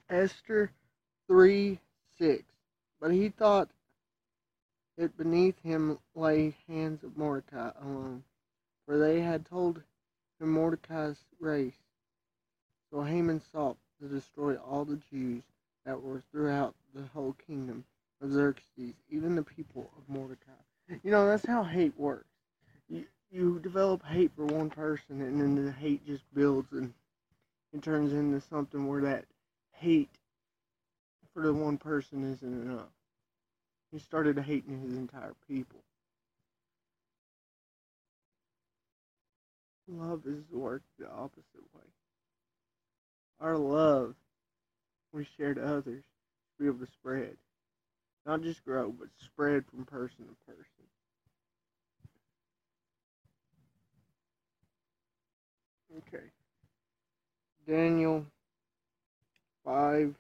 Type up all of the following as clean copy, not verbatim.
Esther 3:6. But he thought it beneath him lay hands of Mordecai alone, for they had told him Mordecai's race. So Haman sought to destroy all the Jews that were throughout the whole kingdom of Xerxes, even the people of Mordecai. That's how hate works. You develop hate for one person, and then the hate just builds and it turns into something where that hate for the one person isn't enough. He started hating his entire people. Love is worked the opposite way. Our love we share to others to be able to spread. Not just grow, but spread from person to person. Okay. Daniel 5,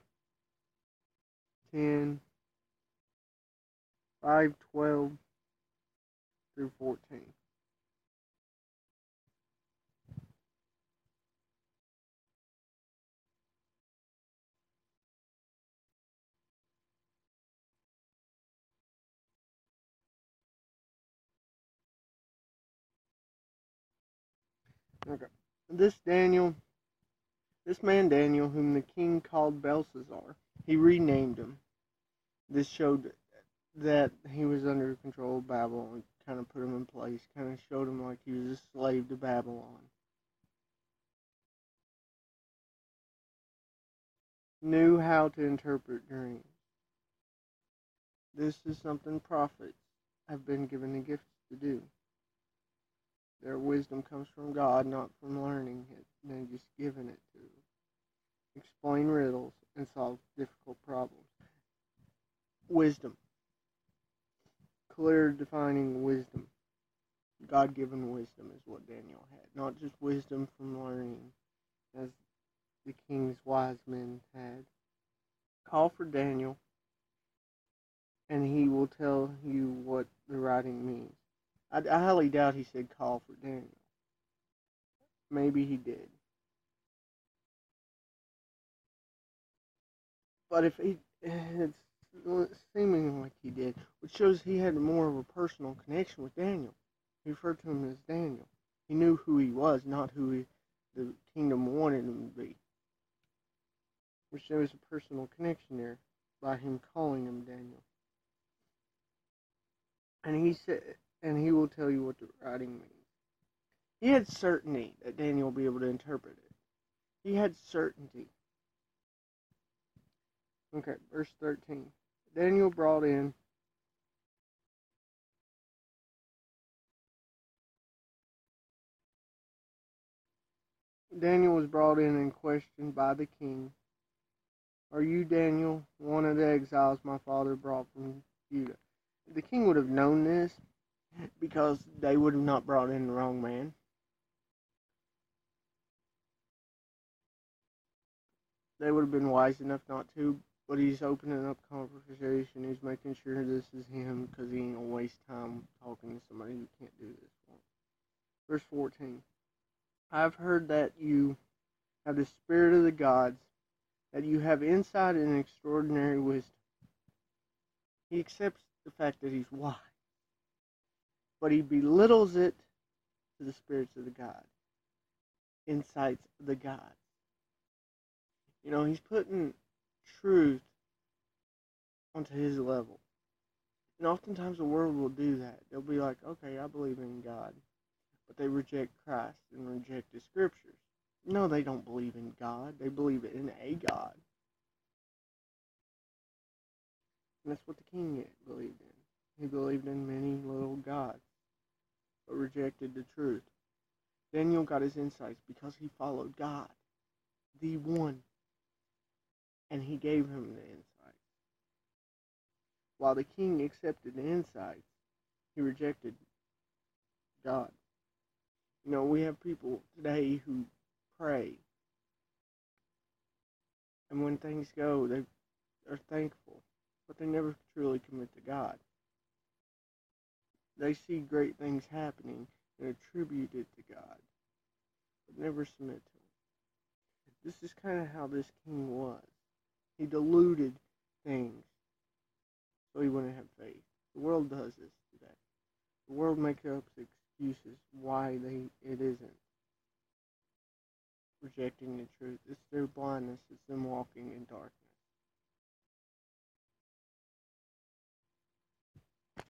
10, 5, 12 through 14. Okay. This man Daniel, whom the king called Belshazzar, he renamed him. This showed that he was under control of Babylon, kind of put him in place, kind of showed him like he was a slave to Babylon. Knew how to interpret dreams. This is something prophets have been given the gift to do. Their wisdom comes from God, not from learning it. They're just given it to explain riddles and solve difficult problems. Wisdom. Clear defining wisdom. God-given wisdom is what Daniel had. Not just wisdom from learning, as the king's wise men had. Call for Daniel, and he will tell you what the writing means. I highly doubt he said call for Daniel. Maybe he did. But if it's seeming like he did, which shows he had more of a personal connection with Daniel. He referred to him as Daniel. He knew who he was, not who the kingdom wanted him to be. Which shows a personal connection there by him calling him Daniel. And he will tell you what the writing means. He had certainty that Daniel will be able to interpret it. He had certainty. Okay, verse 13. Daniel brought in Daniel was brought in and questioned by the king. Are you Daniel, one of the exiles my father brought from Judah? The king would have known this because they would have not brought in the wrong man. They would have been wise enough not to, but he's opening up conversation. He's making sure this is him because he ain't gonna waste time talking to somebody who can't do this for him. Verse 14. I've heard that you have the spirit of the gods, that you have insight and extraordinary wisdom. He accepts the fact that he's wise, but he belittles it to the spirits of the gods, insights of the gods. He's putting truth onto his level. And oftentimes the world will do that. They'll be like, okay, I believe in God, but they reject Christ and reject the scriptures. No, they don't believe in God. They believe in a God. And that's what the king believed in. He believed in many little gods, but rejected the truth. Daniel got his insights because he followed God, the one, and he gave him the insights. While the king accepted the insights, he rejected God. We have people today who pray, and when things go, they are thankful, but they never truly commit to God. They see great things happening and attribute it to God, but never submit to Him. This is kind of how this king was. He diluted things so he wouldn't have faith. The world does this today. The world makes up excuses why it isn't rejecting the truth. It's their blindness. It's them walking in darkness.